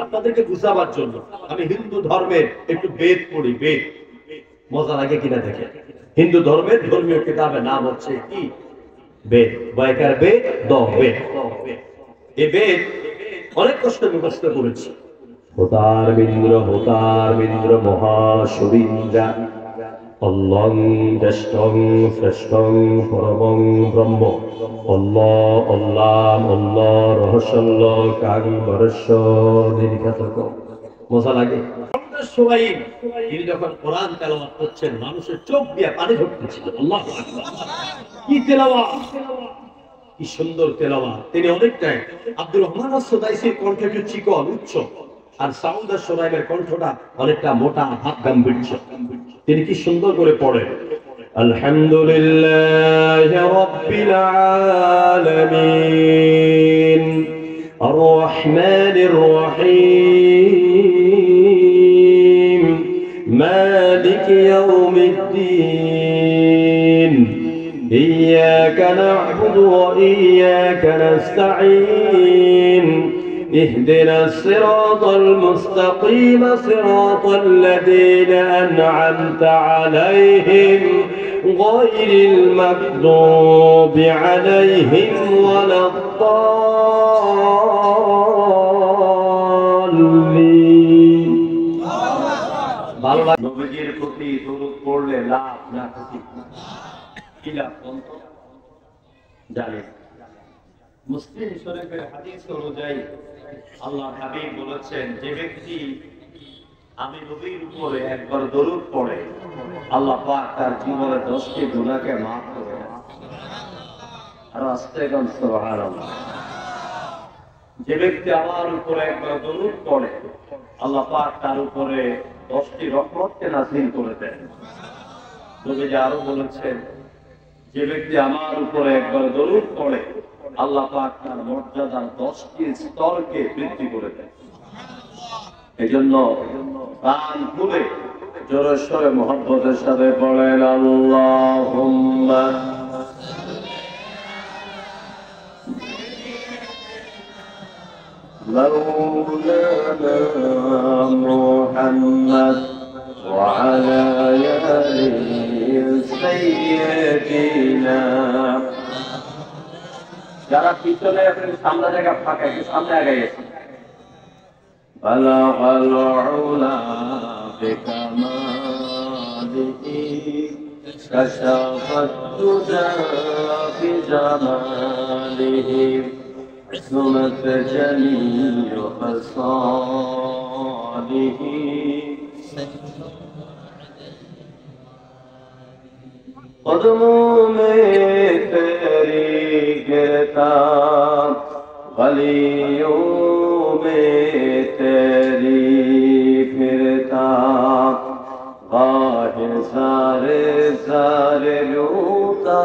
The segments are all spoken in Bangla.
আপনাদেরকে বুঝাবার জন্য আমি হিন্দু ধর্মের একটু বেদ পড়ি। বেদ মজা লাগে কিনা দেখে। হিন্দু ধর্মের ধর্মীয় কিতাবের নাম হচ্ছে কি? বেদ। বয়কার বেদ, দ বেদ। এই বেদ অনেক কষ্ট মুখস্থ করেছি। হোতার বিন্দ্র মহাসুরিন্দ্রা অল্লং জ্যেষ্ঠং শ্রেষ্ঠং পরমং ব্রহ্ম অল্লাহ অল্লাহ অল্লাহ রহস্যল্ল কাং বরস্য দীর্ঘাতক। মজা লাগে। সবাই তিনি যখন কোরআন তেলাওয়াত করছেন মানুষের চোখ দিয়ে পানি ঝরতেছিল। আল্লাহু আকবার, কি তেলাওয়াত, কি সুন্দর তেলাওয়াত। তিনি অনেকটাই আব্দুর রহমান আস-সুদাইসির কণ্ঠ একটু চিকন উচ্চ, আর সাউদ আস-সুরাইমের কণ্ঠটা অনেকটা মোটা হাত গাম্ভীর্য। তিনি কি সুন্দর করে পড়েন। আলহামদুলিল্লাহি রাব্বিল আলামিন আর রহমানির রহিম মালিকি ইয়াউমিদ্দিন ইয়্যাকা না'বুদু ওয়া ইয়্যাকা নাস্তাঈন اهدنا الصراط المستقيم صراط الذين أنعمت عليهم غير المغضوب عليهم ولا الضالين। নবীজির প্রতি দরুদ পড়লে লাভ না ক্ষতি? কি লাভ জানেন? মুসলিম শরীফের হাদিস অনুযায়ী আল্লাহর হাবিব বলেছেন, যে ব্যক্তি আমি নবীর উপরে একবার দরুদ পড়ে আল্লাহ পাক তার জীবনের 10টি গুনাহকে মাফ করে দেন। আর আস্তেগণ সুবহানাল্লাহ। যে ব্যক্তি আমার উপরে একবার দরুদ পড়ে আল্লাহ পাক তার উপরে 10টি রহমতকে নাযিল করে দেন। নবীজি আরো বলেছেন, যে ব্যক্তি আমার উপরে একবার দরুদ পড়ে আল্লাহ পাক তার মর্যাদার 10টি স্তরকে বৃদ্ধি করে দেন। এজন্য প্রাণ খুলে জোরে সোরে মুহাব্বতের সাথে পড়েন আল্লাহুম্মা মাওলানা মুহাম্মদ ওয়া আলা আলিহি সাইয়্যিদিনা। যারা পিছনে আছেন সামনে জায়গা ফাঁকা, একটু সামনে আগে গেছে। বালাগাল উলা বিকামালিহি কাশাফাত দুজা বিজামালিহি সুমাত জামিউ খাসালিহি कदमों में तेरी गिरता गलियों में तेरी फिरता गाहे सारे सारे लूटा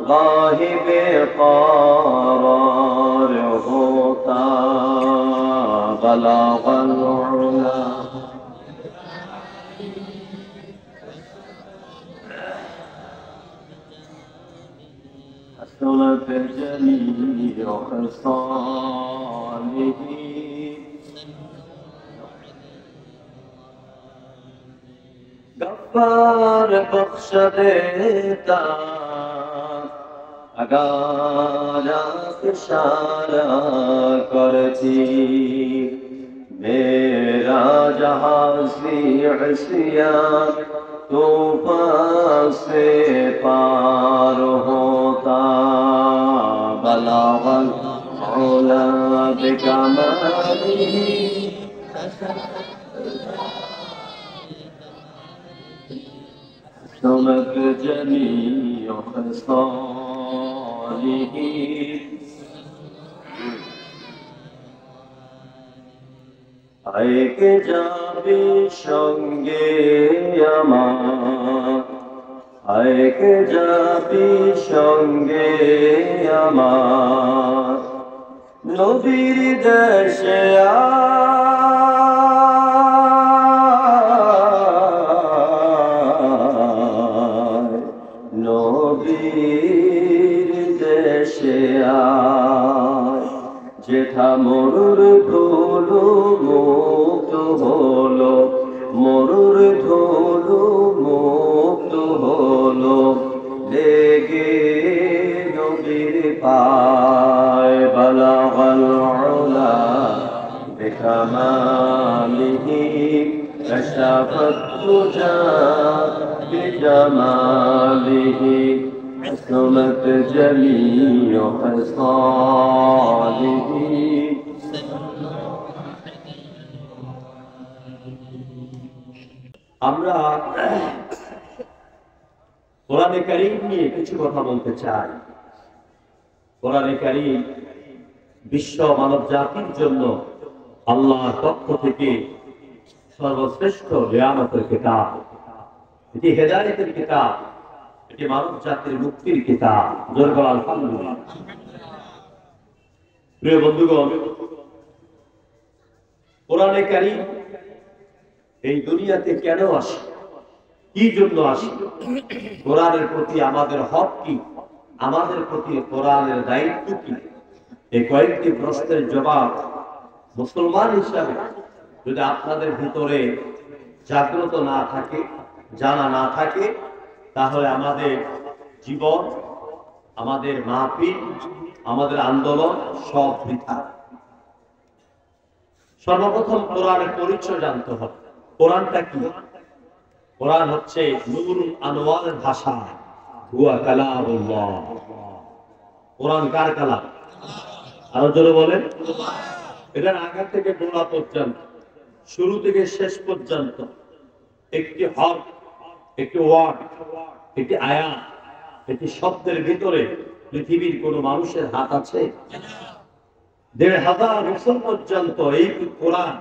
गाहे बेक़रार होता बलागल उला حسنت جميع خصاله गफ्फार बख्श देता अगर इशारा करती मेरा जहाज़ी इस्यान तूफ़ान से पार होता बलागल उला बिकमालिही سمت جميع خصاله আইকে যাবি সঙ্গে আমার আইকে যাবি সঙ্গে আমার নবীর দেশে নবীর দেশে যেথা মরুর ধুলো بكماله كشف الدجى بجماله حسنت جميع خصاله আমরা কোরআনে কারীম নিয়ে কিছু কথা বলতে চাই। কোরআনে কারীম বিশ্ব মানব জাতির জন্য আল্লাহর পক্ষ থেকে সর্বশ্রেষ্ঠ নিয়ামতের কিতাব, এটি হেদায়েতের কিতাব, এটি মানব জাতির মুক্তির কিতাব। জোরে বলো আলহামদুলিল্লাহ। প্রিয় বন্ধুগণ, কোরআনে কারীম এই দুনিয়াতে কেন আসে, কি জন্য আসে, কোরআনের প্রতি আমাদের হক কি, আমাদের প্রতি কোরআনের দায়িত্ব কি, এই কয়েকটি প্রশ্নের জবাব মুসলমান হিসাবে যদি আপনাদের ভিতরে জাগ্রত না থাকে, জানা না থাকে, তাহলে আমাদের জীবন, আমাদের মাহফিল, আমাদের আন্দোলন সব বৃথা। সর্বপ্রথম কোরআনের পরিচয় জানতে হবে। কোরআনটা কি? কোরআন হচ্ছে নূর আনোয়ারের ভাষা, হুয়া কালামুল্লাহ। কোরআন কার কালাম? আরো জোরে বলেন। এটার আগা থেকে গোড়া পর্যন্ত, শুরু থেকে শেষ পর্যন্ত একটি হরফ, একটি ওয়ার্ড, একটি আয়াত, একটি শব্দের ভিতরে পৃথিবীর কোন মানুষের হাত আছে? ১৫০০ বছর পর্যন্ত এই কোরআন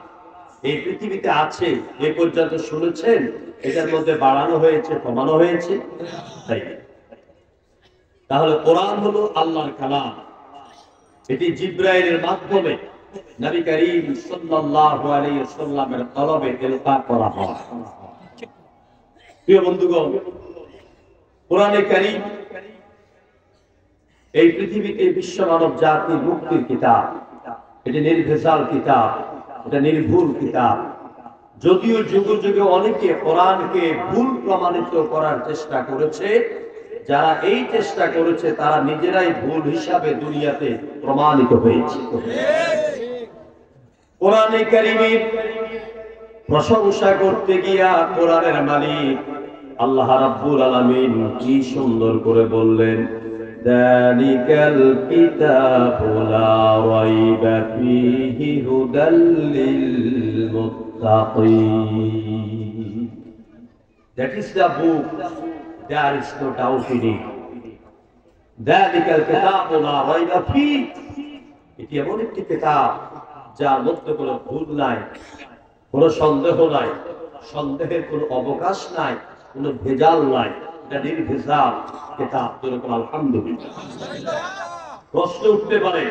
এই পৃথিবীতে আছে, এ পর্যন্ত শুনেছেন এটার মধ্যে বাড়ানো হয়েছে, কমানো হয়েছে? তাহলে কোরআন হলো আল্লাহর কালাম। এটি জিবরাইলের মাধ্যমে নবী করিম সাল্লাল্লাহু আলাইহি ওয়াসাল্লামের তলবে তেলাওয়াত করা হয়। প্রিয় বন্ধুগণ, কোরআনে কারীম এই পৃথিবীতে বিশ্ব মানব জাতির মুক্তির কিতাব। এটি নির্ভেজাল কিতাব, এটা নির্ভুল কিতাব। যদিও যুগে যুগে অনেকে কোরআনকে ভুল প্রমাণিত করার চেষ্টা করেছে, যারা এই চেষ্টা করেছে তারা নিজেরাই ভুল হিসাবে দুনিয়াতে প্রমাণিত হয়েছে। কোরআনে কারীমের প্রশংসা করতে গিয়া কোরআনের মালিক আল্লাহ রাব্বুল আলামিন কি সুন্দর করে বললেন, যালিকাল কিতাবু লা রাইবা ফীহি হুদাল লিল মুত্তাকিন। That is the book, there is no doubt in it. যালিকাল কিতাবু লা রাইবা ফীহি, এটি এমন একটি কিতাব যার মধ্যে কোনো ভুল নাই, কোনো সন্দেহ নাই, সন্দেহের কোনো অবকাশ নাই, কোনো ভেজাল নাই। এটা নির্ভেজাল কিতাব। আলহামদুলিল্লাহ। প্রশ্ন উঠতে পারে,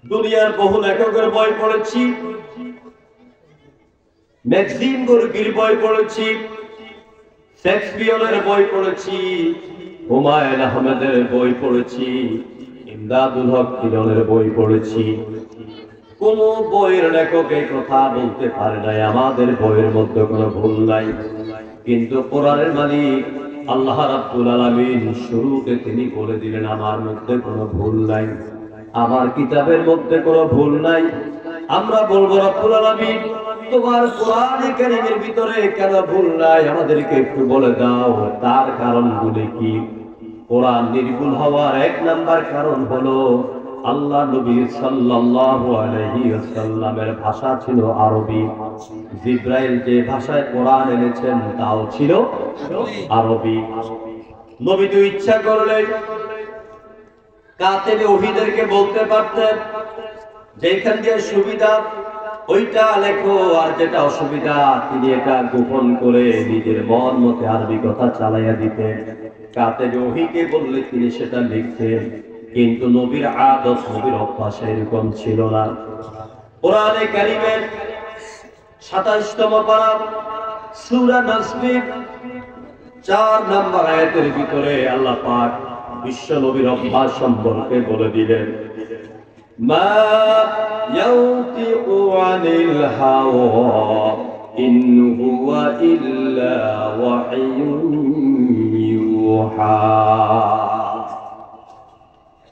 দুনিয়ার বহু লেখকের বই পড়েছি, ম্যাক্সিম গোর্কির বই পড়েছি, শেক্সপিয়রের বই পড়েছি, হুমায়ুন আহমেদের বই পড়েছি, ইমদাদুল হক কিরণের বই পড়েছি, কোন বইয়ের লেখক এই কথা বলতে পারে নাই আমাদের বইয়ের মধ্যে কোনো ভুল নাই। কিন্তু কোরআনের মালিক আল্লাহ রাব্বুল আলামিন শুরুতে তিনি বলে দিলেন, আমার মধ্যে কোনো ভুল নাই, আমার কিতাবের মধ্যে কোনো ভুল নাই। আমরা বলবো, রাব্বুল আলামিন তোমার কোরআনে কারীমের ভিতরে কেন ভুল নাই আমাদেরকে একটু বলে দাও, তার কারণগুলি কি? কোরআন নির্ভুল হওয়ার এক নাম্বার কারণ হলো আল্লাহ নবী সাল্লাল্লাহু আলাইহি ওয়াসাল্লামের ভাষা ছিল আরবি। জিবরাইল যে ভাষায় কোরআন এনেছেন তাও ছিল আরবি। নবী তো ইচ্ছা করলে কাতেবে ওহীদেরকে বলতে পারতেন যেখান দিয়ে সুবিধা ওইটা লেখো, আর যেটা অসুবিধা তিনি এটা গোপন করে নিজের মন মতে আরবি কথা চালাইয়া দিতেন। কাতেবে ওহীকে বললে তিনি সেটা লিখতেন। কিন্তু নবীর আদত, নবীর অভ্যাস এরকম ছিল না। কোরআনে কারীমের ২৭তম পারা সূরা নাজমের ৪ নম্বর আয়াতের ভিতরে আল্লাহ পাক বিশ্ব নবীর অভ্যাস সম্পর্কে বলে দিলেন, মা ইয়ানতিকু আনিল হাওয়া ইন হুয়া ইল্লা ওয়াহয়ুন ইউহা।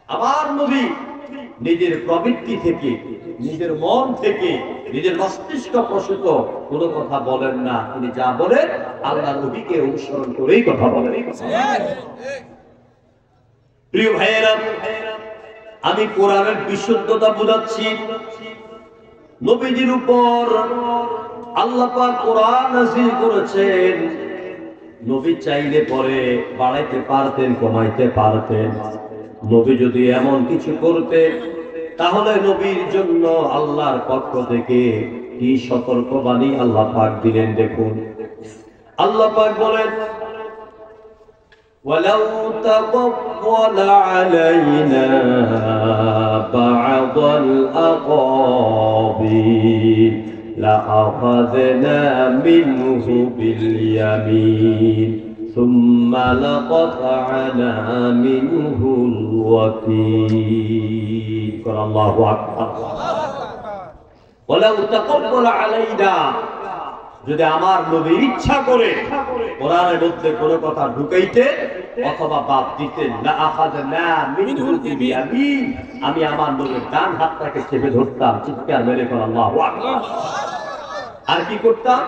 আমার নবী নিজের প্রবৃত্তি থেকে, নিজের মন থেকে, নিজের মস্তিষ্ক প্রসূত কোনো কথা বলেন না। তিনি যা বলেন আল্লাহর নবীকে অনুসরণ করেই কথা বলেন। প্রিয় ভাইয়েরা, আমি কোরআনের বিশুদ্ধতা বোঝাচ্ছি। নবীজির উপর আল্লাহ পাক কোরআন নাযিল করেছেন। নবী চাইলে পরে বাড়াইতে পারতেন, কমাইতে পারতেন। নবী যদি এমন কিছু করতেন তাহলে নবীর জন্য আল্লাহর পক্ষ থেকে কি সতর্কবাণী আল্লাহ পাক দিলেন দেখুন। আল্লাহ পাক বলেন, ওয়ালাউ তাকাওয়ালা আলাইনা বা'দাল আকাবির লাআখাযনা মিনহু বিল ইয়ামিন সুম্মা লাকাতআনা মিনহুল ওয়াতীন। আল্লাহু আকবার। ওয়ালাউ তাকাওয়ালা আলাইনা, যদি আমার নবী ইচ্ছা করে কোরআনের মধ্যে কোনো কথা ঢুকাইতে অথবা বাদ দিতেন, লা আখাযনা মিনহুল বিয়ামিন, আমি আমার নবীর ডান হাতটাকে চেপে ধরতাম। চিৎকার মেরে কোন আল্লাহু আকবার। আর কি করতাম?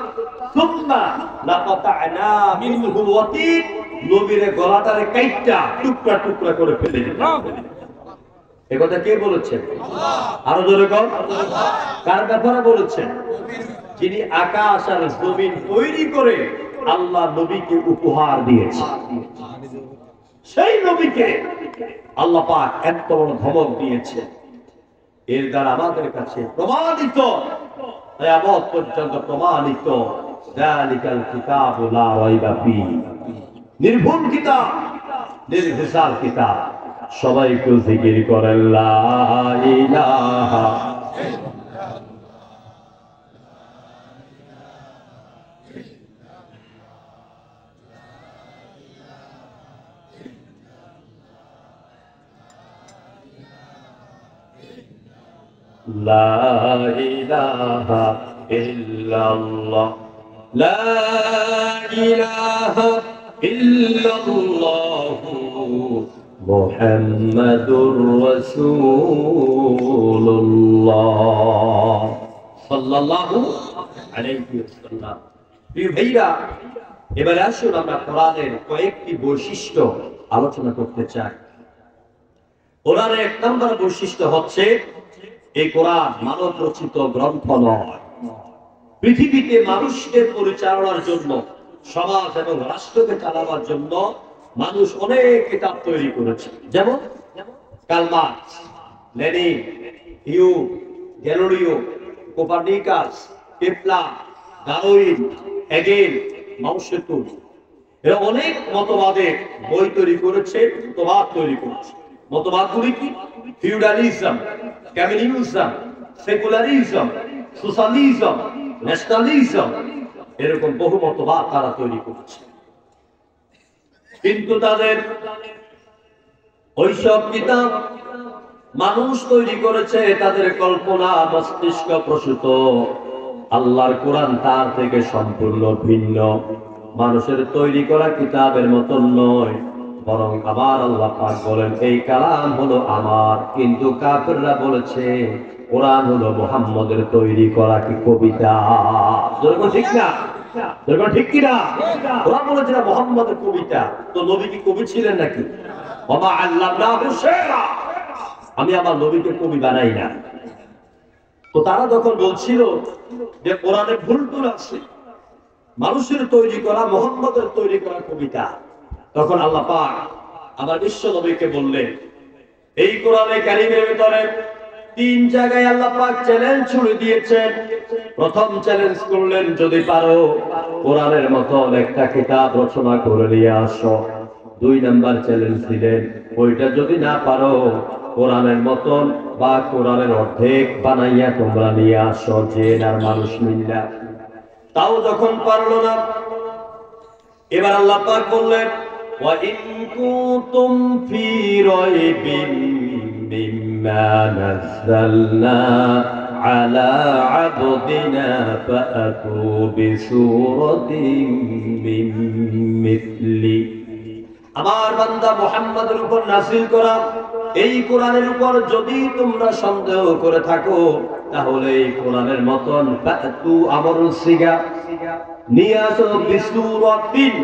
সুম্মা লাকাতআনা মিনহুল ওয়াতীন, নবীর গলাটারে কাইট্টা টুকরা টুকরা করে ফেলে দিতাম। এই কথা কে বলেছেন? আল্লাহ। আরো জোরে বল। আল্লাহ। কার ব্যাপারে বলেছেন? যিনি আকাশ আর জমিন তৈরি করে আল্লাহ নবীকে উপহার দিয়েছে, সেই নবীকে আল্লাহ পাক এত বড় ধমক দিয়েছে। এর দ্বারা আমাদের কাছে প্রমাণিত, কিয়ামত পর্যন্ত প্রমাণিত, যালিকাল কিতাবু লা রাইবা ফীহি, নির্ভুল কিতাব, নির্ভেজাল কিতাব। সবাই একটু জিকির করেন লা ইলাহা লা ইলাহা ইল্লাল্লাহ, লা ইলাহা ইল্লাল্লাহ মুহাম্মাদুর রাসূলুল্লাহ সাল্লাল্লাহু আলাইহি ওয়াসাল্লাম। প্রিয় ভাইরা, এবারে আসুন আমরা কোরআনের কয়েকটি বৈশিষ্ট্য আলোচনা করতে চাই। কোরআনের এক নম্বর বৈশিষ্ট্য হচ্ছে এই কোরআন মানব রচিত গ্রন্থ নয়। পৃথিবীতে মানুষকে পরিচালনার জন্য, সমাজ এবং রাষ্ট্রকে চালাবার জন্য মানুষ অনেক কিতাব তৈরি করেছে। যেমন Karl Marx, Lenin, Hume, Galileo, Copernicus, Kepler, Darwin, Hegel, Mao Tsetung. এরা অনেক মতবাদের বই তৈরি করেছে, মতবাদ তৈরি করেছে। মতবাদগুলি কি? Feudalism, communism, secularism, socialism, nationalism, এরকম বহু মতবাদ তারা তৈরি করেছে। কিন্তু তাদের ওইসব কিতাব মানুষ তৈরি করেছে তাদের কল্পনা মস্তিষ্ক প্রসূত। আল্লাহর কোরআন তার থেকে সম্পূর্ণ ভিন্ন। মানুষের তৈরি করা কিতাবের মতন নয়, বরং আবার আল্লাহ পাক বলেন এই কালাম হলো আমার। কিন্তু কাফেররা বলেছে কোরআন হলো মুহাম্মদের তৈরি করা কি কবিতা। ঠিক না? ঠিক কিনা? ওরা বলেছে মুহাম্মদের কবিতা। তো নবী কি কবি ছিলেন নাকি? ওমা আল্লামনাহু শি'রা, আমি আমার নবীকে কবি বানাই না। তো তারা যখন বলছিল যে কোরআনে ভুল টুল আছে, মানুষের তৈরি করা, মুহাম্মদের তৈরি করা কবিতা, তখন আল্লাহ পাক আমার বিশ্ব নবীকে বললেন, এই কোরআনে কারীমের ভিতরে তিন জায়গায় আল্লাহ পাক চ্যালেঞ্জ ছুড়ে দিয়েছেন। প্রথম চ্যালেঞ্জ করলেন, যদি পারো কোরআনের মতন একটা কিতাব রচনা করে নিয়ে আসো। দুই নাম্বার চ্যালেঞ্জ দিলেন, ওইটা যদি না পারো কোরআনের মতন বা কোরআনের অর্ধেক বানাইয়া তোমরা নিয়ে আসো, জিন আর মানুষ মিল্লা। তাও যখন পারলো না, এবার আল্লাহ পাক বললেন, ওয়া ইন কুনতুম ফি রাইবিন মিম্মা নাযালনা আলা আবদিনা ফাআতু বিসূরাতিন মিন মিথলি। আমার বান্দা মুহাম্মদের উপর নাযিল করা এই কোরআনের উপর যদি তোমরা সন্দেহ করে থাকো তাহলে এই কোরআনের মতন ফাতু আমরুল সিগা নিয়ে আসো বিসুরাতিন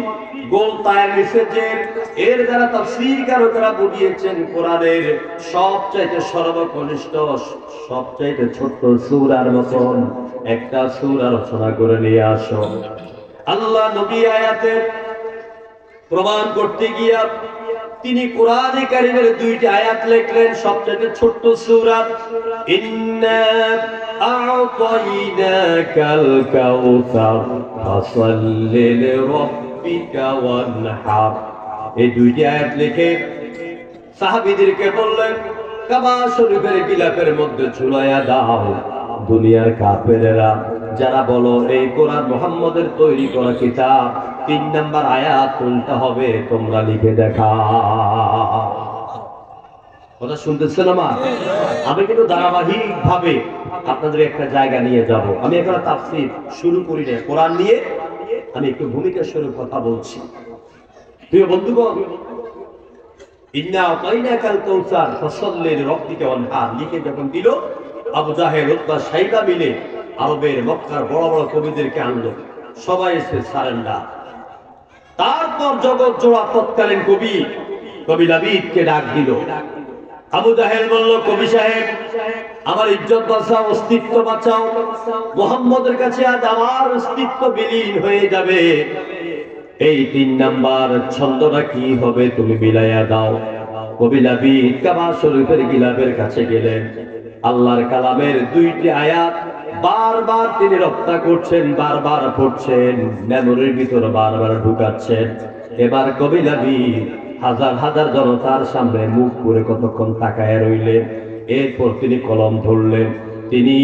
গোলতায় এসেছে। এর দ্বারা তাফসীরকাররা বুঝিয়েছেন কোরআনের সবচাইতে সর্বকনিষ্ঠ সবচাইতে ছোট্ট সূরার মতন একটা সূরা রচনা করে নিয়ে আসো। আল্লাহ নবী আয়াতে প্রমাণ করতে গিয়া তিনি কোরআনে কারীমের দুইটি আয়াত লিখলেন সবচেয়ে ছোট্ট সূরা ইন্না আ'তাইনাকাল কাউসার ফাসাল্লি লিরাব্বিকা ওয়ানহার। এই দুইটি আয়াত লিখে সাহাবীদেরকে বললেন কাবা শরীফের গিলাফের মধ্যে ঝুলাইয়া দাও। দুনিয়ার কাফেরেরা যারা বলো এই কোরআন মুহাম্মদের তৈরি করা কিতাব, 3 নাম্বার আয়াত কোনটা হবে তোমরা লিখে দেখা। কথা শুনতেছেন আমার? আমি কিন্তু ধারাবাহিক ভাবে আপনাদের একটা জায়গা নিয়ে যাব। আমি এখন তাফসীর শুরু করি না, কোরআন নিয়ে আমি একটু ভূমিকা স্বরূপ কথা বলছি। প্রিয় বন্ধুগণ, ইন্না আ'তাইনাকাল কাউসার ফাসাল্লি লিরাব্বিকা ওয়ানহার লিখে যখন দিল, আবু জাহেল উতবা সাইবা মিলে আরবের মক্কার বড় বড় কবিদেরকে আনলো, সবাই এসে সারেন্ডার। তারপর জগৎ জোড়া তৎকালীন কবি লাবিদকে ডাক দিল। আবু জাহেল বলল, কবি সাহেব আমার ইজ্জত বাঁচাও, অস্তিত্ব বাঁচাও, মুহাম্মদের কাছে আজ আমার অস্তিত্ব বিলীন হয়ে যাবে। এই 3 নাম্বার ছন্দটা কি হবে তুমি মিলাইয়া দাও। কবি লাবিদ কাবা শরীফের গিলাফের কাছে গেলেন, আল্লাহর কালামের 2টি আয়াত বারবার তিনি রপ্তা করছেন, বারবার পড়ছেন, মেমোরির ভিতর বারবার ঢুকাচ্ছেন। এবার কবি লাবিদ হাজার হাজার জনতার সামনে মুখ করে কতক্ষণ তাকায় রইলেন। এরপর তিনি কলম ধরলেন, তিনি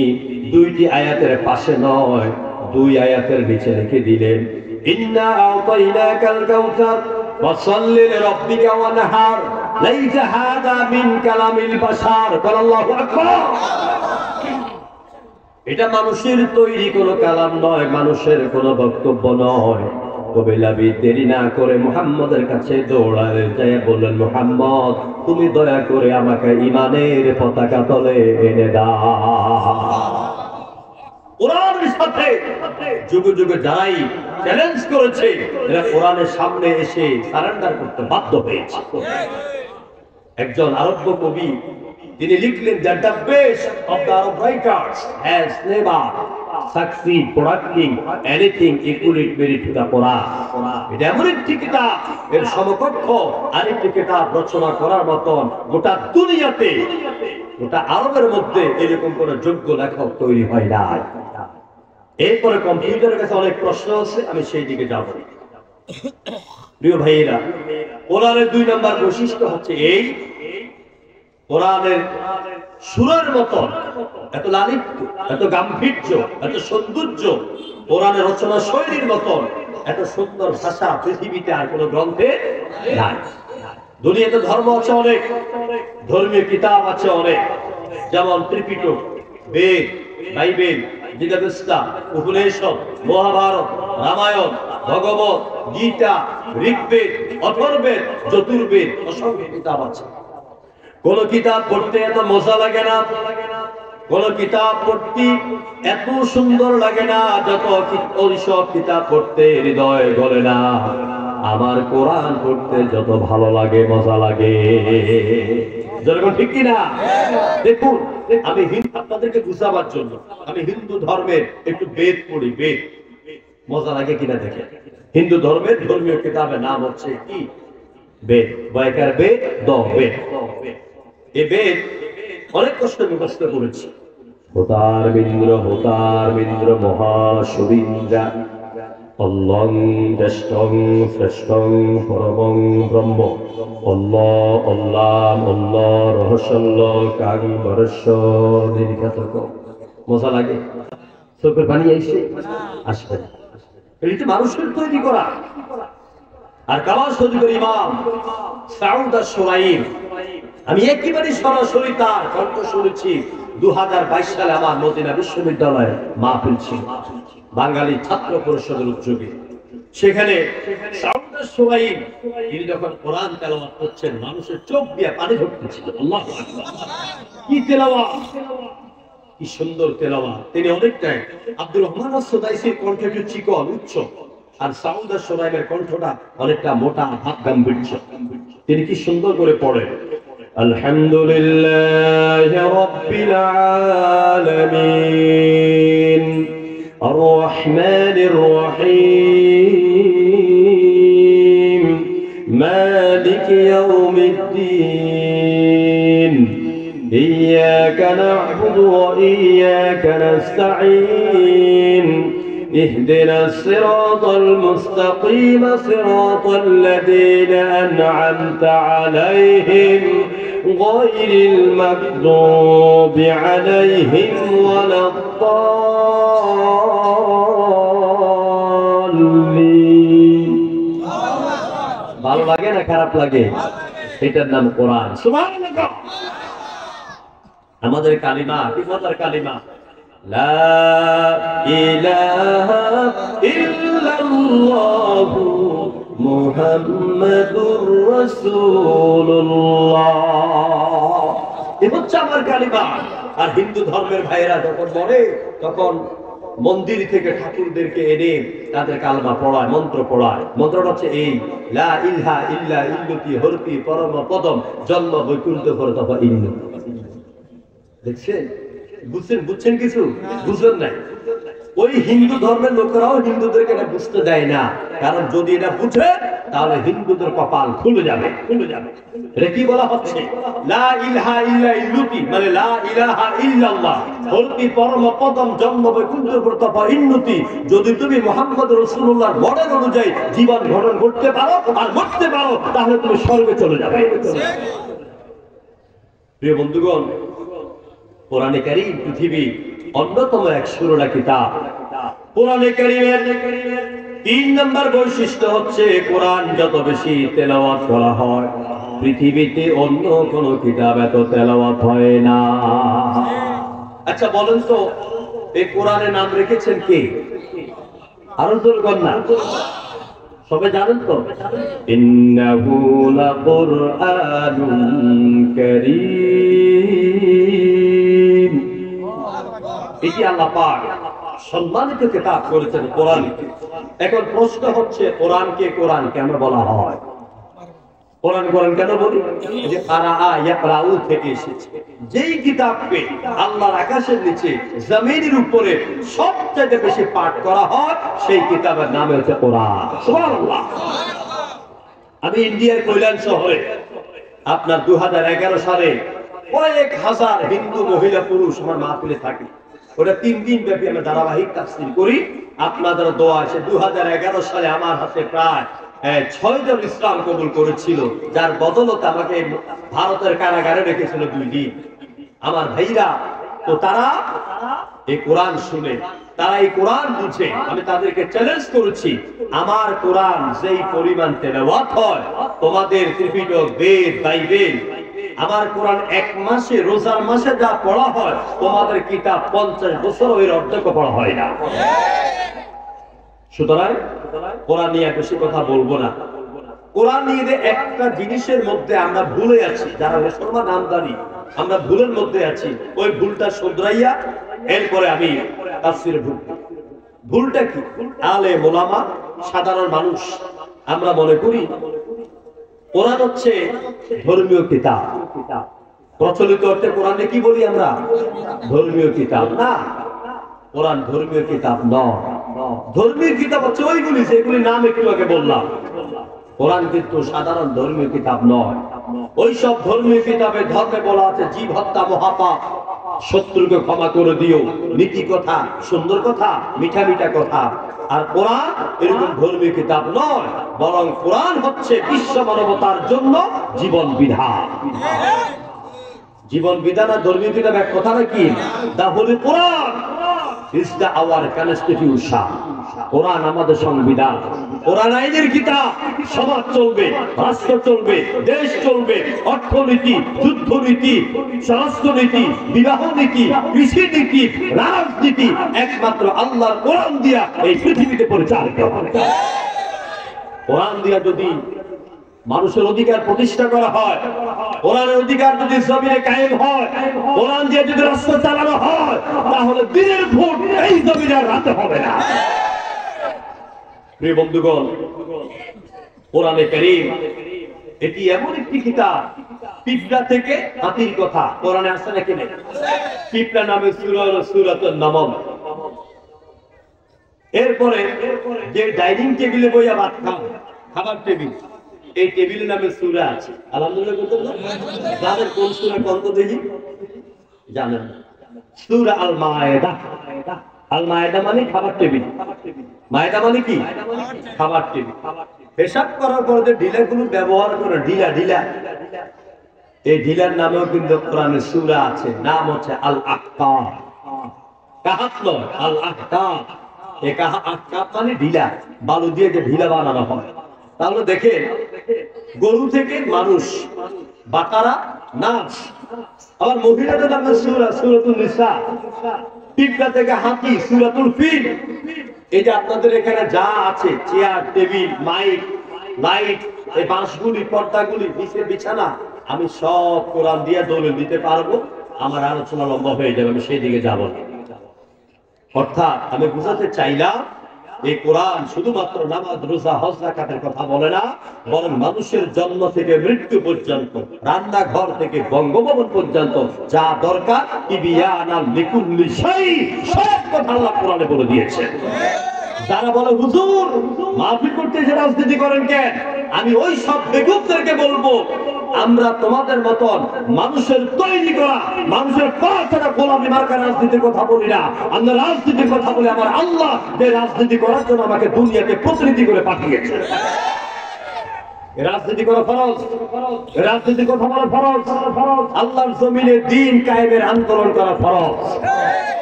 2টি আয়াতের পাশে নয় 2 আয়াতের নিচে লিখে দিলেন ইন্না আ'তাইনাকাল কাউসার ফাসাল্লি লিরাব্বিকা ওয়ানহার লাইসা হাদা মিন কালামিল বাশার। আল্লাহু আকবার। এটা মানুষের তৈরি কোনো কালাম নয়, মানুষের কোনো বক্তব্য নয়। কবি লাবিদ দেরি না করে মুহাম্মদের কাছে দৌড়ালে যায় বললেন, মুহাম্মদ তুমি দয়া করে আমাকে ঈমানের পতাকা তলে এনে দাও। কোরআনের সাথে যুগে যুগে যারাই চ্যালেঞ্জ করেছে এরা কোরআনের সামনে এসে সারেন্ডার করতে বাধ্য হয়েছে। একজন আরব কবি তিনি লিখলেন, the best of the Arab writers has never succeed producing anything equally to the Quran. এটা এমন একটি কিতাব, এর সমকক্ষ আরেকটি কিতাব রচনা করার মতন গোটা দুনিয়াতে, গোটা আরবের মধ্যে এরকম কোন যোগ্য লেখক তৈরি হয় না। এরপরে কম্পিউটারের কাছে অনেক প্রশ্ন আছে, আমি সেই দিকে যাব। প্রিয় ভাইয়েরা, কোরআনের 2 নাম্বার বৈশিষ্ট্য হচ্ছে এই, কোরআনের সূরার মতন এত লালিত্য, এত গাম্ভীর্য, এত সৌন্দর্য, কোরআনের রচনা শৈলীর মতন এত সুন্দর ভাষা পৃথিবীতে আর কোন গ্রন্থে নাই। দুনিয়াতে ধর্ম আছে অনেক, ধর্মীয় কিতাব আছে অনেক, যেমন ত্রিপিটক, বেদ, বাইবেল, গীতা, উপনিষদ, মহাভারত, রামায়ণ, ভগবত, গীতা, ঋগ্বেদ, অথর্ববেদ, যজুর্বেদ, অসংখ্য কিতাব আছে। কোন কিতাব পড়তে এত মজা লাগে না, কোন কিতাব পড়তে এত সুন্দর লাগে না, যত ওইসব কিতাব পড়তে হৃদয় গলে না। আমার কোরআন পড়তে যত ভালো লাগে, মজা লাগে। যেরকম ঠিক কিনা? দেখুন, আমি আপনাদেরকে বুঝাবার জন্য আমি হিন্দু ধর্মের একটু বেদ পড়ি। বেদ মজা লাগে কিনা দেখে। হিন্দু ধর্মের ধর্মীয় কিতাবের নাম হচ্ছে কি? বেদ। বয়কার বেদ, দ বেদ। এই বেদ অনেক কষ্ট মুখস্থ করেছি। হোতার বিন্দ্র মহাসুরিন্দ্রা অল্লং জ্যেষ্ঠং শ্রেষ্ঠং পরমং ব্রহ্ম অল্লাহ অল্লাহ অল্লাহ রহস্যল্ল কাং বরস্য দীর্ঘাতক। মজা লাগে? চোখের পানি আসবে না। এটা মানুষের তৈরি করা। আর কাবা শরীফের ইমাম সাউদ আশ-শুরাইর, আমি একেবারে সরাসরি তার কণ্ঠ শুনেছি। 2022 সালে আমার মদিনা বিশ্ববিদ্যালয়ে মাহফিল ছিল, বাঙালি ছাত্র পরিষদের উদ্যোগে। সেখানে সাউদাস সুরাইম তিনি যখন কোরআন তেলাওয়াত করছেন মানুষের চোখ দিয়ে পানি ঝরতেছিল। আল্লাহু আকবার, কি তেলাওয়াত, কি সুন্দর তেলাওয়াত। তিনি অনেকটাই আব্দুর রহমান আস-সুদাইসির কণ্ঠ একটু চিকন উচ্চ, আর সাউদাস সুরাইমের কণ্ঠটা অনেকটা মোটা হাত গাম্ভীর্য। তিনি কি সুন্দর করে পড়েন, আলহামদুলিল্লাহি রাব্বিল আলামিন আর রহমানির রহিম মালিকি ইয়াউমিদ্দিন ইয়্যাকা না'বুদু ওয়া ইয়্যাকা নাস্তাঈন اهدنا الصراط المستقيم صراط الذين أنعمت عليهم غير المغضوب عليهم ولا الضالين। ভালো লাগে না খারাপ লাগে? এটার নাম কোরআন। সুবহানাল্লাহ। আমাদের কালিমা কি মজার কালিমা, লা ইলাহা ইল্লাল্লাহু মুহাম্মাদুর রাসূলুল্লাহ। এই হচ্ছে আমার কালিমা। আর হিন্দু ধর্মের ভাইয়েরা যখন মরে তখন মন্দির থেকে ঠাকুরদেরকে এনে তাদের কালমা পড়ায়, মন্ত্র পড়ায়। মন্ত্রটা হচ্ছে এই, লা ইলাহা ইল্লা ইল্লতি হরতি পরম পদম জন্ম বৈকুণ্ঠ ভরতফা ইন্নু। দেখছেন, বুঝছেন কিছু? বুঝলেন নাই? ওই হিন্দু ধর্মের লোকেরাও হিন্দুদেরকে এটা বুঝতে দেয় না, কারণ যদি এটা বুঝে তাহলে হিন্দুদের কপাল খুলে যাবে। এটা কি বলা হচ্ছে? লা ইলাহা ইল্লা ইল্লুতি, মানে লা ইলাহা ইল্লাল্লাহ হরতি পরম পদম জন্ম বৈকুণ্ঠ ভরতফা ইন্নুতি। যদি তুমি মুহাম্মদ রাসূলুল্লাহর মডেল অনুযায়ী জীবন গঠন করতে পারো আর মরতে পারো, তাহলে তুমি স্বর্গে চলে যাবে। প্রিয় বন্ধুগণ, কোরআনে কারীম পৃথিবী অন্যতম এক সুরলা কিতাব। কোরআনে কারীমের ৩ নম্বর বৈশিষ্ট্য হচ্ছে কোরআন যত বেশি তেলাওয়াত করা হয় পৃথিবীতে অন্য কোন কিতাব এত তেলাওয়াত হয় না। আচ্ছা বলেন তো, এই কোরআনের নাম রেখেছেন কে? আরো জোরে বলেন না, সবাই জানেন তো? ইন্নাহু লাকুরআনুন কারীম। এটি আল্লাহ পাক সম্মানিত কিতাব করেছেন কোরআনকে। এখন প্রশ্ন হচ্ছে, কোরআনকে কোরআন কেন বলা হয়? কোরআন কোরআন কেন বলি? যে কারাআ ইয়াকরাউ থেকে এসেছে। যেই কিতাবকে আল্লাহর আকাশের নিচে জমিনের উপরে সবচেয়ে বেশি পাঠ করা হয় সেই কিতাবের নাম হচ্ছে কোরআন। সুবহানাল্লাহ। আমি ইন্ডিয়ার কল্যাণ শহরে আপনার 2011 সালে কয়েক হাজার হিন্দু মহিলা পুরুষ আমার মাহফিলে থাকি। ওটা 3 দিন ব্যাপী আমরা ধারাবাহিক তাফসীর করি। আপনাদের দোয়া আছে 2011 সালে আমার হাতে প্রায় 6 জন ইসলাম কবুল করেছিল, যার বদলতে আমাকে ভারতের কারাগারে রেখেছিল 2 দিন। আমার ভাইরা তো তারা এই কোরআন শুনে, তারা এই কোরআন বুঝে। আমি তাদেরকে চ্যালেঞ্জ করেছি, আমার কোরআন যেই পরিমাণ তেলাওয়াত হয় তোমাদের ত্রিপিটক, বেদ, বাইবেল, আমার কোরআন 1 মাসে, রোজার মাসে যা পড়া হয় তোমাদের কিতাব 50 বছর এর অর্ধেক পড়া হয় না। সুতরাং কোরআন নিয়ে বেশি কথা বলবো না। কোরআন নিয়ে একটা জিনিসের মধ্যে আমরা ভুলে আছি, যারা মুসলমান নামদারি আমরা ভুলের মধ্যে আছি। ওই ভুলটা শুধরাইয়া এরপরে আমি তাফসীরে ঢুকবো। ভুলটা কি? আলেম ওলামা, সাধারণ মানুষ আমরা মনে করি কোরআন হচ্ছে ধর্মীয় কিতাব। প্রচলিত অর্থে কোরআনে কি বলি আমরা? ধর্মীয় কিতাব না। কোরআন ধর্মীয় কিতাব নয়। ধর্মীয় কিতাব হচ্ছে ওইগুলি যেগুলি নাম একটু আগে বললাম। কোরআন কিন্তু সাধারণ ধর্মীয় কিতাব নয়। ওই সব ধর্মীয় কিতাবে ধর্মে বলা আছে জীব হত্যা মহাপাপ, শত্রুকে ক্ষমা করে দিও, নীতি কথা, সুন্দর কথা, মিঠা মিঠা কথা। আর কোরআন এরকম ধর্মীয় কিতাব নয়, বরং কোরআন হচ্ছে বিশ্ব মানবতার জন্য জীবন বিধান। জীবন বিধান আর ধর্মীয় কিতাব এক কথা নাকি? দা হোলি কোরআন is our constitution. কোরআন আমাদের সংবিধান। কোরআন আইনের কিতাব। সমাজ চলবে, রাষ্ট্র চলবে, দেশ চলবে, অর্থনীতি, যুদ্ধনীতি, স্বরাষ্ট্রনীতি, বিবাহ নীতি, কৃষি নীতি, রাজনীতি একমাত্র আল্লাহর কোরআন দিয়া এই পৃথিবীতে পরিচালিত হবে। কোরআন দিয়া যদি মানুষের অধিকার প্রতিষ্ঠা করা হয়, কোরআনের অধিকার যদি জমিনে কায়েম হয়, কোরআন দিয়ে যদি রাষ্ট্র চালানো হয়, তাহলে দিনের ভোট এই জমিনে আর রাতে হবে না। প্রিয় বন্ধুগণ, কোরআনে কারীম এটি এমন একটি কিতাব, পিঁপড়া থেকে হাতির কথা কোরআনে আছে নাকি নেই? পিঁপড়া নামে সূরা হলো সূরাতুন নামল। এরপরে যে ডাইনিং টেবিলে বইয়া ভাত খান, খাবার টেবিল, এই টেবিলের নামে সূরা আছে। আলহামদুলিল্লাহ বলতেন না? জানেন কোন সূরা কোন দেখি? জানেন না? সূরা আল মায়েদা। আল মায়েদা মানে খাবার টেবিল। মায়েদা মানে কি? খাবার টেবিল। পেশাব করার পর যে ঢিলাগুলো ব্যবহার করে, ঢিলা, এই ঢিলার নামেও কিন্তু কোরআনে সূরা আছে, নাম হচ্ছে আল আহকাম। কাহাত নয়, আল আহকাম। এই আহকাম মানে ঢিলা, বালু দিয়ে যে ঢিলা বানানো হয়। তাহলে দেখেন, গরু থেকে মানুষ, বাকারা, নাস, আবার মহিলাদের নামে সূরা সূরাতুন নিসা, পিঁপড়া থেকে হাতি সূরাতুল ফিল। এই যে আপনাদের এখানে যা আছে, চেয়ার, টেবিল, মাইক, লাইট, এই বাঁশগুলি, পর্দাগুলি, নিচে বিছানা, আমি সব কোরআন দিয়ে দলিল দিতে পারবো। আমার আলোচনা লম্বা হয়ে যাবে, আমি সেই দিকে যাব না। অর্থাৎ আমি বুঝাতে চাইলাম, এই কোরআন শুধুমাত্র নামাজ, রোজা, হজ, যাকাতের কথা বলে না, বরং মানুষের জন্ম থেকে মৃত্যু পর্যন্ত, রান্নাঘর থেকে বঙ্গভবন পর্যন্ত যা দরকার, তিবিয়ানাল লিকুল্লি শাই, সব কথা আল্লাহ কোরআনে বলে দিয়েছে। যারা বলে হুজুর মাহফিল করতে এসে রাজনীতি করেন কেন, আমি ওই সব বেকুবদেরকে বলবো, আমরা তোমাদের মতন মানুষের তৈরি করা, মানুষের পাঁচটা গোলামি মার্কা রাজনীতির কথা বলি না। আমরা রাজনীতির কথা বলি আমার আল্লাহ যে রাজনীতি করার জন্য আমাকে দুনিয়াতে প্রতিনিধি করে পাঠিয়েছে। রাজনীতি করা ফরজ, রাজনীতির কথা বলা ফরজ, আল্লাহর জমিনে দ্বীন কায়েমের আন্দোলন করা ফরজ।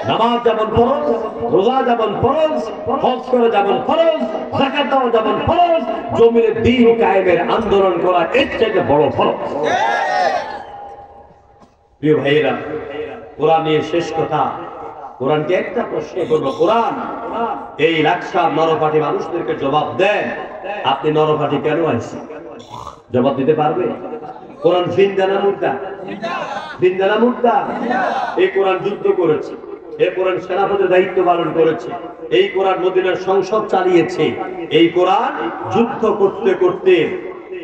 নামাজ যেমন ফরজ, রোজা যেমন ফরজ, হজ করা যেমন ফরজ, যাকাত দেওয়া যেমন ফরজ, জমিনে দ্বীন কায়েমের আন্দোলন করা এর চাইতে বড় ফরজ। প্রিয় ভাইয়েরা, কোরআন নিয়ে শেষ কথা, কোরআনকে একটা প্রশ্ন করবো, কোরআন এই লাকসা নরপাটি মানুষদেরকে জবাব দেন, আপনি নরপাটি কেন আইছেন? জবাব দিতে পারবে? কোরআন জিন্দানা মুর্দা? জিন্দানা মুর্দা? এই কোরআন যুদ্ধ করেছে, এই কোরআন সেনাপতির দায়িত্ব পালন করেছে, এই কোরআন মদিনার সংসদ চালিয়েছে, এই কোরআন যুদ্ধ করতে করতে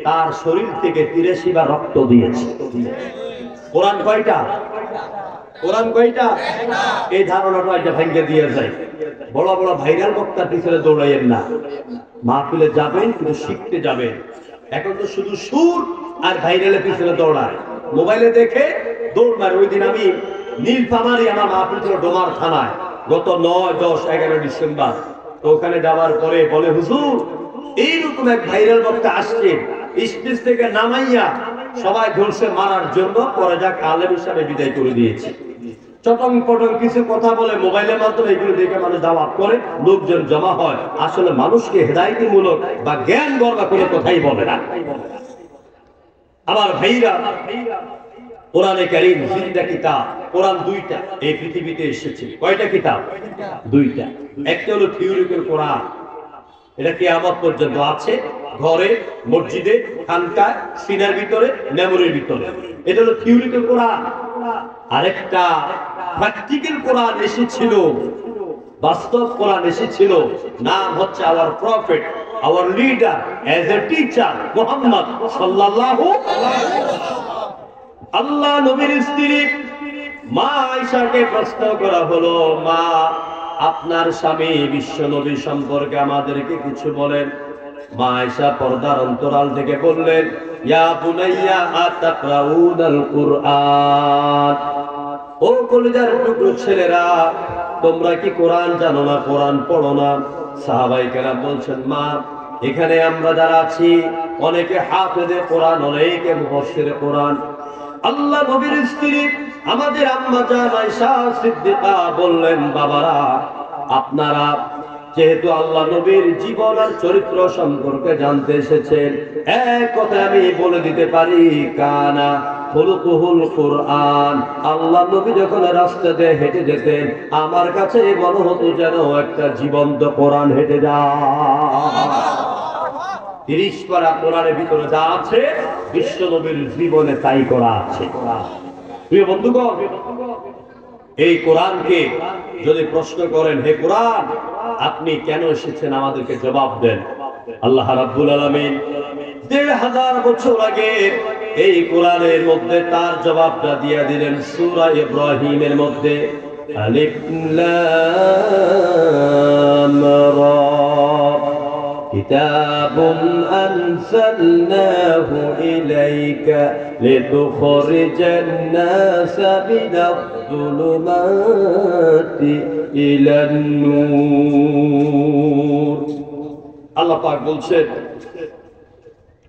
তার শরীর থেকে 83 বার রক্ত দিয়েছে। কোরআন কয়টা? কোরআন কয়টা? এই ধারণাটা একটা ভেঙে দিয়ে যায়। বড় বড় ভাইরাল বক্তার পিছনে দৌড়াইয়েন না, মাহফিলে যাবেন কিন্তু শিখতে যাবেন। এখন তো শুধু সুর আর ভাইরালের পিছনে দৌড়ায়, মোবাইলে দেখে দৌড় মারে। ওই দিন আমি নীলফামারী, আমার মাহফিল ছিল ডোমার থানায়, গত 9, 10, 11 ডিসেম্বর। তো ওখানে যাওয়ার পরে বলে, হুজুর এইরকম এক ভাইরাল বক্তা আসছে, স্টেজ থেকে নামাইয়া সবাই ধরছে মারার জন্য, পরে যাক আলেম হিসাবে বিদায় করে দিয়েছে। চটং পটং কিছু কথা বলে মোবাইলের মাধ্যমে, এগুলো দেখে মানুষ দাওয়াত করে, লোকজন জমা হয়, আসলে মানুষকে হেদায়েতমূলক বা জ্ঞান গর্বা কোনো কথাই বলে না। আমার ভাইরা, কোরআনে কারীম জিন্দা কিতাব। কোরআন দুইটা এই পৃথিবীতে এসেছে। কয়টা কিতাব? দুইটা। একটা হলো থিওরিক্যাল কোরআন, এটা কিয়ামত পর্যন্ত আছে, ঘরে, মসজিদে, খানকায়, সিনার ভিতরে, মেমোরির ভিতরে। এটা হলো থিওরিক্যাল কোরআন। আরেকটা প্র্যাকটিক্যাল কোরআন এসেছিল, বাস্তব কোরআন এসেছিল, নাম হচ্ছে hour prophet, hour leader, as a teacher, Muhammad সাল্লাল্লাহু আলাইহি ওয়াসাল্লাম। আল্লাহ নবীর স্ত্রী মা আয়েশাকে প্রশ্ন করা হলো, মা আপনার স্বামী বিশ্ব নবী সম্পর্কে আমাদেরকে কিছু বলেন। মা আয়েশা পর্দার অন্তরাল থেকে বললেন, ইয়া বুনাইয়া আতাকরাউনাল কুরআন, ও কলিজার টুকরো ছেলেরা, তোমরা কি কোরআন জানো না, কোরআন পড়ো না? সাহাবায়ে কেরাম বলছেন, মা এখানে আমরা যারা আছি অনেকে হাফেজে কোরআন, অনেকে মুফাসসিরে কোরআন। আল্লাহ নবীর স্ত্রী আমাদের আম্মা জান আয়েশা সিদ্দিকা বললেন, বাবারা আপনারা যেহেতু আল্লাহ নবীর জীবন আর চরিত্র সম্পর্কে জানতে এসেছেন, এক কথা আমি বলে দিতে পারি, কানা খুলুকুহুল কুরআন। আল্লাহ নবী যখন রাস্তা দিয়ে হেঁটে যেতেন, আমার কাছে মনে হতো যেন একটা জীবন্ত কোরআন হেঁটে যায়। 30 পারা কোরআনের ভিতরে যা আছে বিশ্ব নবীর জীবনে তাই করা আছে। প্রিয় বন্ধুগণ, এই কোরআনকে যদি প্রশ্ন করেন, হে কোরআন আপনি কেন এসেছেন, আমাদেরকে জবাব দেন। আল্লাহ রাব্বুল আলামিন 1000 বছর আগে এই কোরআনের মধ্যে তার জবাবটা দিয়ে দিলেন সূরা ইব্রাহিমের মধ্যে। আলিফ লাম রা কিতাবুন আনজালনাহু ইলাইকা লিতুখরিজান নাসা মিনাজ-যুলুমাতি ইলান নূর। আল্লাহ পাক বলছেন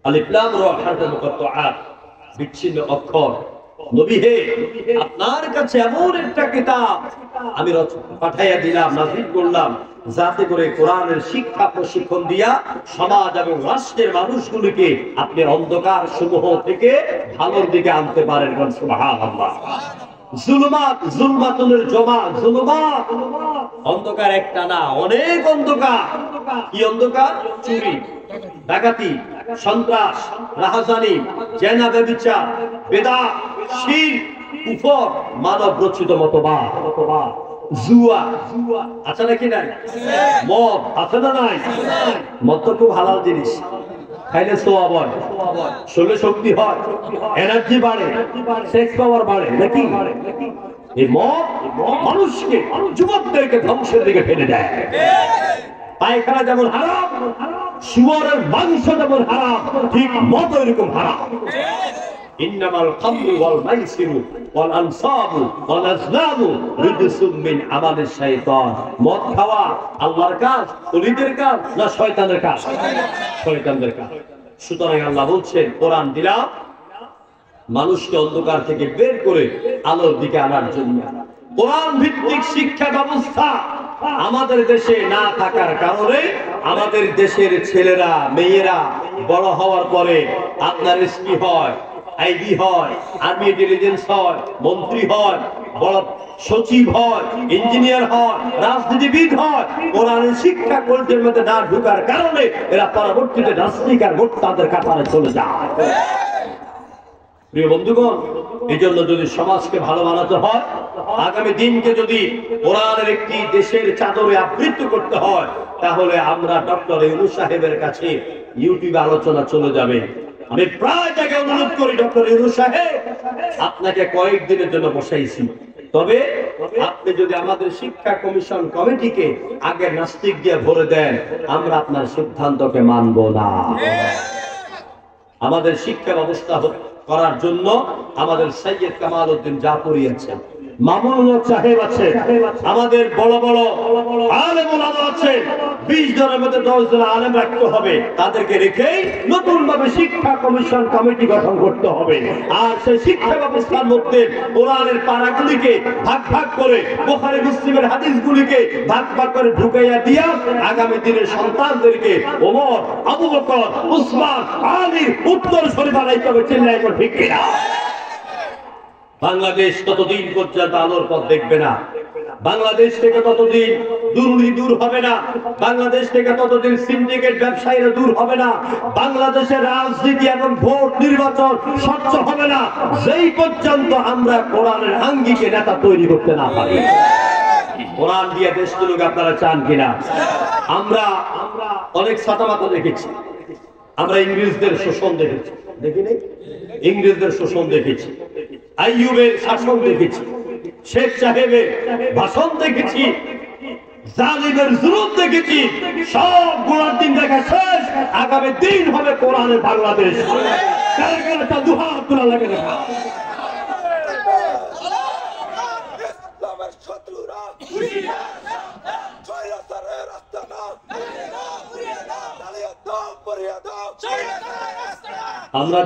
আলিফ লাম রা হারফে মুকাত্তাআত, বিচ্ছিন্ন অক্ষর। নবী হে, আপনার কাছে এমন একটা কিতাব আমি পাঠাইয়া দিলাম, নাযিল করলাম, যাতে করে কোরআনের শিক্ষা প্রশিক্ষণ দিয়া সমাজ এবং রাষ্ট্রের মানুষগুলিকে আপনি অন্ধকার সমূহ থেকে ভালোর দিকে আনতে পারেন। সুবহানাল্লাহ। জুলুমাত, জুলমাতুল জমা, জুলুমাত, অন্ধকার একটা না, অনেক অন্ধকার। কি অন্ধকার? চুরি, ডাকাতি, সন্ত্রাস, রাহাজানি, জেনা, ব্যভিচার, বেদাত, শিরক, কুফর, মানব রচিত মতবাদ, জুয়া আছে নাকি নাই? মদ আছে না নাই? মদ তো খুব হালাল জিনিস, খাইলে সোয়াব হয়, শরীরে শক্তি হয়, এনার্জি বাড়ে, সেক্স পাওয়ার বাড়ে নাকি? এই মদ মানুষকে, যুবকদেরকে ধ্বংসের দিকে ফেলে দেয়। পায়খানা যেমন হারাম, শুয়োরের মাংস যেমন হারাম, ঠিক মদ এরকম হারাম। ইন্নামাল খামরু ওয়াল মাইসিরু ওয়াল আনসাবু ওয়াল আজলামু রিজসুম মিন আমালিশ শাইতান। মদ খাওয়া আল্লাহর কাজ, ওলিদের কাজ না শয়তানের কাজ? শয়তানের কাজ। সুতরাং আল্লাহ বলছেন কোরআন দিলাম মানুষকে অন্ধকার থেকে বের করে আলোর দিকে আনার জন্য। কোরআন ভিত্তিক শিক্ষা ব্যবস্থা আমাদের দেশে না থাকার কারণে আমাদের দেশের ছেলেরা মেয়েরা বড় হওয়ার পরে আপনার এসপি হয়, আইবি হয়, আর্মি ইন্টেলিজেন্স হয়, মন্ত্রী হয়, বড় সচিব হয়, ইঞ্জিনিয়ার হয়, রাজনীতিবিদ হয়। কোরআনের শিক্ষা কলেজের মধ্যে না ঢোকার কারণে এরা পরবর্তীতে নাস্তিক আর মোরতাদের কাতারে চলে যায়। প্রিয় বন্ধুগণ, এই জন্য যদি সমাজকে ভালো বানাতে হয়, আগামী দিনকে যদি কোরআনের একটি দেশের চাদরে আবৃত করতে হয়, তাহলে আমরা ডক্টর ইউনূস সাহেবের কাছে ইউটিউবে আলোচনা চলে যাবে। আমি প্রায় জায়গায় অনুরোধ করি, ডক্টর ইউনূস সাহেব আপনাকে কয়েকদিনের জন্য বসাইছি, তবে আপনি যদি আমাদের শিক্ষা কমিশন কমিটিকে আগে নাস্তিক দিয়ে ভরে দেন, আমরা আপনার সিদ্ধান্তকে মানব না। আমাদের শিক্ষা ব্যবস্থা করার জন্য আমাদের সৈয়দ কামাল উদ্দিন জাফরি আছেন, মামুনুল হক সাহেব আছে, আমাদের বড় বড় আলেম ওলামা আছে। 20 জনের মধ্যে 10 জন আলেম রাখতে হবে, তাদেরকে রেখেই নতুন ভাবে শিক্ষা কমিশন কমিটি গঠন করতে হবে। আর সেই শিক্ষা ব্যবস্থার মধ্যে কোরআনের পারাগুলিকে ভাগ ভাগ করে, বুখারী মুসলিমের হাদিসগুলিকে ভাগ ভাগ করে ঢুকাইয়া দিয়া আগামী দিনের সন্তানদেরকে ওমর, আবু বকর, উসমান, আলীর উত্তরসূরি বানাইতে হবে। চিল্লাইয়া বল ঠিক কিনা? বাংলাদেশ ততদিন পর্যন্ত আলোর পথ দেখবে না, বাংলাদেশ থেকে ততদিন দুর্নীতি দূর হবে না, বাংলাদেশ থেকে ততদিন সিন্ডিকেট ব্যবসায়ীরা দূর হবে না, বাংলাদেশের রাজনীতি এবং ভোট নির্বাচন স্বচ্ছ হবে না, যেই পর্যন্ত আমরা কোরআনের আঙ্গিকে নেতা তৈরি করতে না পারি। কোরআন দিয়ে দেশ চলুক, আপনারা চান কিনা? আমরা অনেক ছাতামাতা দেখেছি, আমরা ইংরেজদের শোষণ দেখেছি, দেখিনি? ইংরেজদের শোষণ দেখেছি, আইয়ুবের শাসন দেখেছি, শেখ সাহেবের ভাষণ দেখেছি, জালিমের জুলুম দেখেছি। সব গোড়ার দিন দেখা শেষ, আগামী দিন হবে কোরআনের বাংলাদেশ। দুহাত তোলা লাগে না। আমরা